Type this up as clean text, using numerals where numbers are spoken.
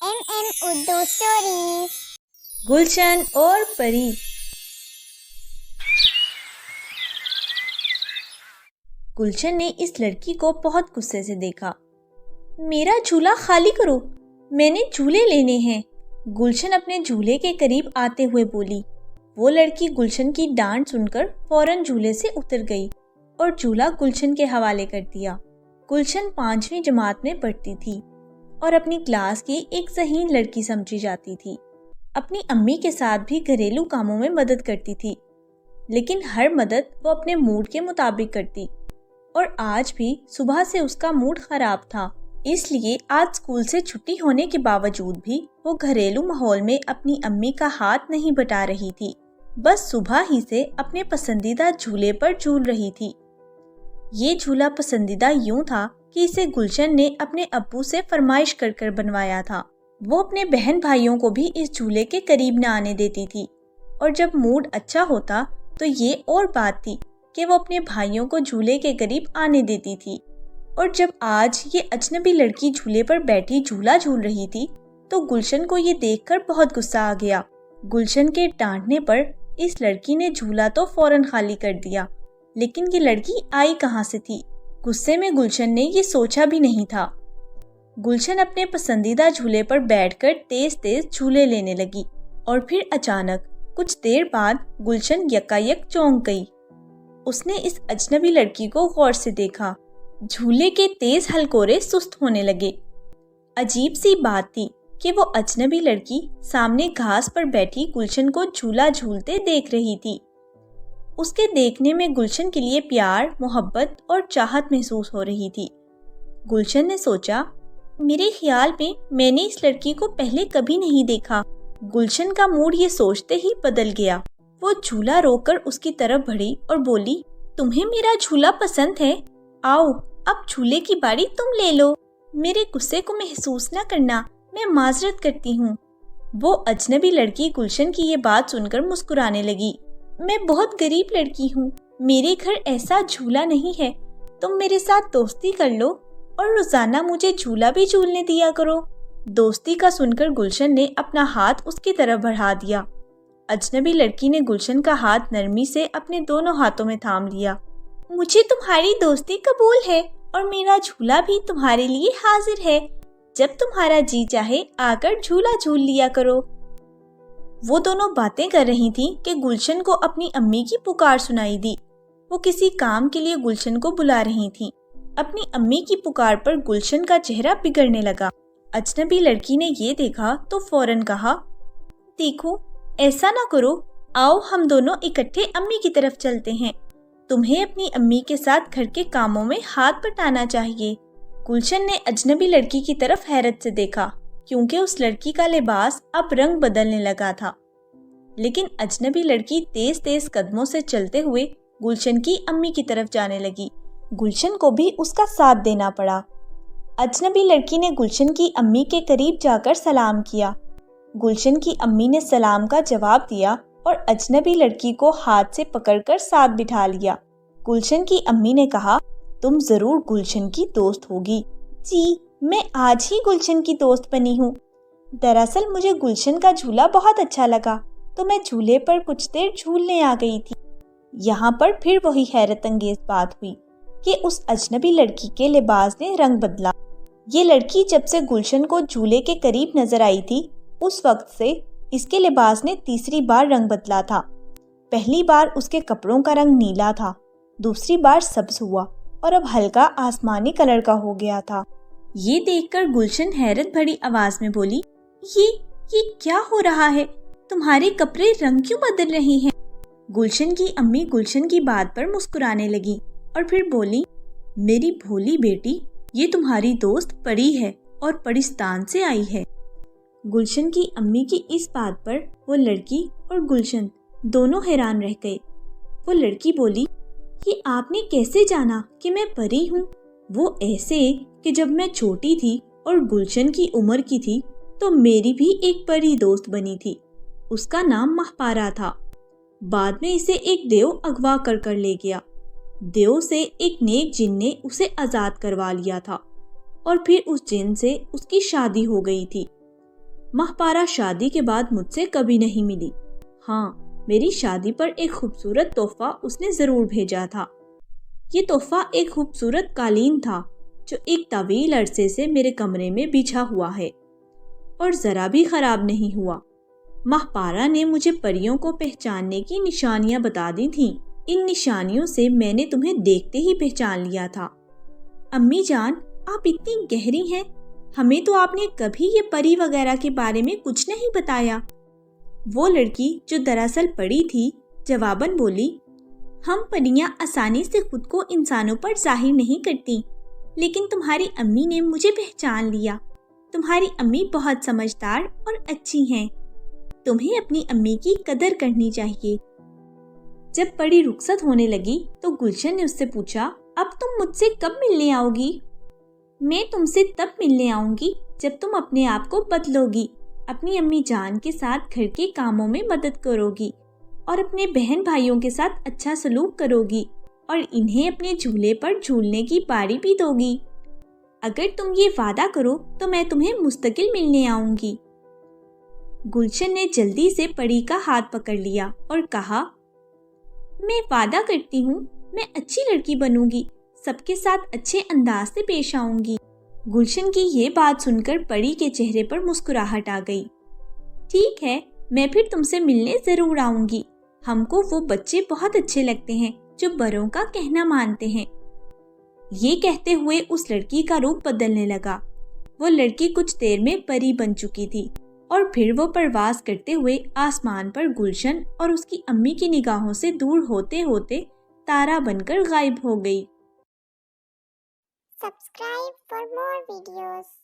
Urdu stories. गुलशन और परी। गुलशन ने इस लड़की को बहुत गुस्से से देखा। मेरा झूला खाली करो, मैंने झूले लेने हैं। गुलशन अपने झूले के करीब आते हुए बोली। वो लड़की गुलशन की डांट सुनकर फौरन झूले से उतर गई और झूला गुलशन के हवाले कर दिया। गुलशन 5वीं जमात में पढ़ती थी और अपनी क्लास की एक ज़हीन लड़की समझी जाती थी। अपनी अम्मी के साथ भी घरेलू कामों में मदद करती थी, लेकिन हर मदद वो अपने मूड के मुताबिक करती और आज भी सुबह से उसका मूड खराब था। इसलिए आज स्कूल से छुट्टी होने के बावजूद भी वो घरेलू माहौल में अपनी अम्मी का हाथ नहीं बटा रही थी। बस सुबह ही से अपने पसंदीदा झूले पर झूल रही थी। ये झूला पसंदीदा यूं था कि इसे गुलशन ने अपने अब्बू से फरमाइश कर कर बनवाया था। वो अपने बहन भाइयों को भी इस झूले के करीब न आने देती थी और जब मूड अच्छा होता तो ये और बात थी कि वो अपने भाइयों को झूले के करीब आने देती थी। और जब आज ये अजनबी लड़की झूले पर बैठी झूला झूल रही थी तो गुलशन को ये देखकर बहुत गुस्सा आ गया। गुलशन के डांटने पर इस लड़की ने झूला तो फौरन खाली कर दिया, लेकिन ये लड़की आई कहाँ से थी? गुस्से में गुलशन ने ये सोचा भी नहीं था। गुलशन अपने पसंदीदा झूले पर बैठकर तेज तेज झूले लेने लगी और फिर अचानक कुछ देर बाद गुलशन यकायक चौंक गई। उसने इस अजनबी लड़की को गौर से देखा। झूले के तेज हलकोरे सुस्त होने लगे। अजीब सी बात थी कि वो अजनबी लड़की सामने घास पर बैठी गुलशन को झूला झूलते देख रही थी। उसके देखने में गुलशन के लिए प्यार, मोहब्बत और चाहत महसूस हो रही थी। गुलशन ने सोचा, मेरे ख्याल में मैंने इस लड़की को पहले कभी नहीं देखा। गुलशन का मूड ये सोचते ही बदल गया। वो झूला रोककर उसकी तरफ बढ़ी और बोली, तुम्हें मेरा झूला पसंद है? आओ, अब झूले की बारी तुम ले लो। मेरे गुस्से को महसूस न करना, मैं माजरत करती हूँ। वो अजनबी लड़की गुलशन की ये बात सुनकर मुस्कुराने लगी। मैं बहुत गरीब लड़की हूँ, मेरे घर ऐसा झूला नहीं है। तुम मेरे साथ दोस्ती कर लो और रोजाना मुझे झूला भी झूलने दिया करो। दोस्ती का सुनकर गुलशन ने अपना हाथ उसकी तरफ बढ़ा दिया। अजनबी लड़की ने गुलशन का हाथ नरमी से अपने दोनों हाथों में थाम लिया। मुझे तुम्हारी दोस्ती कबूल है और मेरा झूला भी तुम्हारे लिए हाजिर है। जब तुम्हारा जी चाहे आकर झूला झूल लिया करो। वो दोनों बातें कर रही थीं कि गुलशन को अपनी अम्मी की पुकार सुनाई दी। वो किसी काम के लिए गुलशन को बुला रही थीं। अपनी अम्मी की पुकार पर गुलशन का चेहरा बिगड़ने लगा। अजनबी लड़की ने ये देखा तो फौरन कहा, देखो, ऐसा ना करो, आओ हम दोनों इकट्ठे अम्मी की तरफ चलते हैं। तुम्हें अपनी अम्मी के साथ घर के कामों में हाथ बटाना चाहिए। गुलशन ने अजनबी लड़की की तरफ हैरत से देखा, क्योंकि उस लड़की का लिबास अब रंग बदलने लगा था। लेकिन अजनबी लड़की तेज तेज कदमों से चलते हुए गुलशन की अम्मी की तरफ जाने लगी। गुलशन को भी उसका साथ देना पड़ा। अजनबी लड़की ने गुलशन की अम्मी के करीब जाकर सलाम किया। गुलशन की अम्मी ने सलाम का जवाब दिया और अजनबी लड़की को हाथ से पकड़कर साथ बिठा लिया। गुलशन की अम्मी ने कहा, तुम जरूर गुलशन की दोस्त होगी। जी, मैं आज ही गुलशन की दोस्त बनी हूँ। दरअसल मुझे गुलशन का झूला बहुत अच्छा लगा तो मैं झूले पर कुछ देर झूलने आ गई थी। यहाँ पर फिर वही हैरत अंगेज बात हुई कि उस अजनबी लड़की के लिबास ने रंग बदला। ये लड़की जब से गुलशन को झूले के करीब नजर आई थी उस वक्त से इसके लिबास ने तीसरी बार रंग बदला था। पहली बार उसके कपड़ों का रंग नीला था, दूसरी बार सब्ज हुआ और अब हल्का आसमानी कलर का हो गया था। ये देखकर गुलशन हैरत भरी आवाज में बोली, ये क्या हो रहा है? तुम्हारे कपड़े रंग क्यों बदल रहे हैं? गुलशन की अम्मी गुलशन की बात पर मुस्कुराने लगी और फिर बोली, मेरी भोली बेटी, ये तुम्हारी दोस्त परी है और परिस्तान से आई है। गुलशन की अम्मी की इस बात पर वो लड़की और गुलशन दोनों हैरान रह गए। वो लड़की बोली, ये आपने कैसे जाना कि मैं परी हूँ? वो ऐसे कि जब मैं छोटी थी और गुलशन की उम्र की थी तो मेरी भी एक परी दोस्त बनी थी। उसका नाम महपारा था। बाद में इसे एक देव अगवा कर ले गया। देव से एक नेक जिन ने उसे आजाद करवा लिया था और फिर उस जिन से उसकी शादी हो गई थी। ماہپارا شادی کے بعد مجھ سے کبھی نہیں ملی۔ ہاں، میری شادی پر ایک خوبصورت تحفہ اس نے ضرور بھیجا تھا۔ یہ تحفہ ایک خوبصورت قالین تھا جو ایک طویل عرصے سے میرے کمرے میں بچھا ہوا ہے اور ذرا بھی خراب نہیں ہوا۔ ماہپارا نے مجھے پریوں کو پہچاننے کی نشانیاں بتا دی تھیں۔ ان نشانیوں سے میں نے تمہیں دیکھتے ہی پہچان لیا تھا۔ امی جان، آپ اتنی گہری ہیں، ہمیں تو آپ نے کبھی یہ پری وغیرہ کے بارے میں کچھ نہیں بتایا۔ وہ لڑکی جو دراصل پری تھی جواباً بولی، ہم پریاں آسانی سے خود کو انسانوں پر ظاہر نہیں کرتی، لیکن تمہاری امی نے مجھے پہچان لیا۔ تمہاری امی بہت سمجھدار اور اچھی ہیں۔ تمہیں اپنی امی کی قدر کرنی چاہیے۔ جب پری رخصت ہونے لگی تو گلشن نے اس سے پوچھا، اب تم مجھ سے کب ملنے آؤ گی؟ میں تم سے تب ملنے آؤں گی جب تم اپنے آپ کو بدلو گی، اپنی امی جان کے ساتھ گھر کے کاموں میں مدد کرو گی اور اپنے بہن بھائیوں کے ساتھ اچھا سلوک کرو گی اور انہیں اپنے جھولے پر جھولنے کی باری بھی دو گی۔ اگر تم یہ وعدہ کرو تو میں تمہیں مستقل ملنے آؤں گی۔ گلشن نے جلدی سے پری کا ہاتھ پکڑ لیا اور کہا، میں وعدہ کرتی ہوں، میں اچھی لڑکی بنوں گی، سب کے ساتھ اچھے انداز سے پیش آؤں گی۔ گلشن کی یہ بات سن کر پری کے چہرے پر مسکراہٹ آ گئی۔ ٹھیک ہے، میں پھر تم سے ملنے ضرور آؤں گی۔ ہم کو وہ بچے بہت اچھے لگتے ہیں جو بڑوں کا کہنا مانتے ہیں۔ یہ کہتے ہوئے اس لڑکی کا روپ بدلنے لگا۔ وہ لڑکی کچھ دیر میں پری بن چکی تھی اور پھر وہ پرواز کرتے ہوئے آسمان پر گلشن اور اس کی امی کی نگاہوں سے دور ہوتے ہوتے تارا بن کر غائب ہو گئی۔ Subscribe for more videos.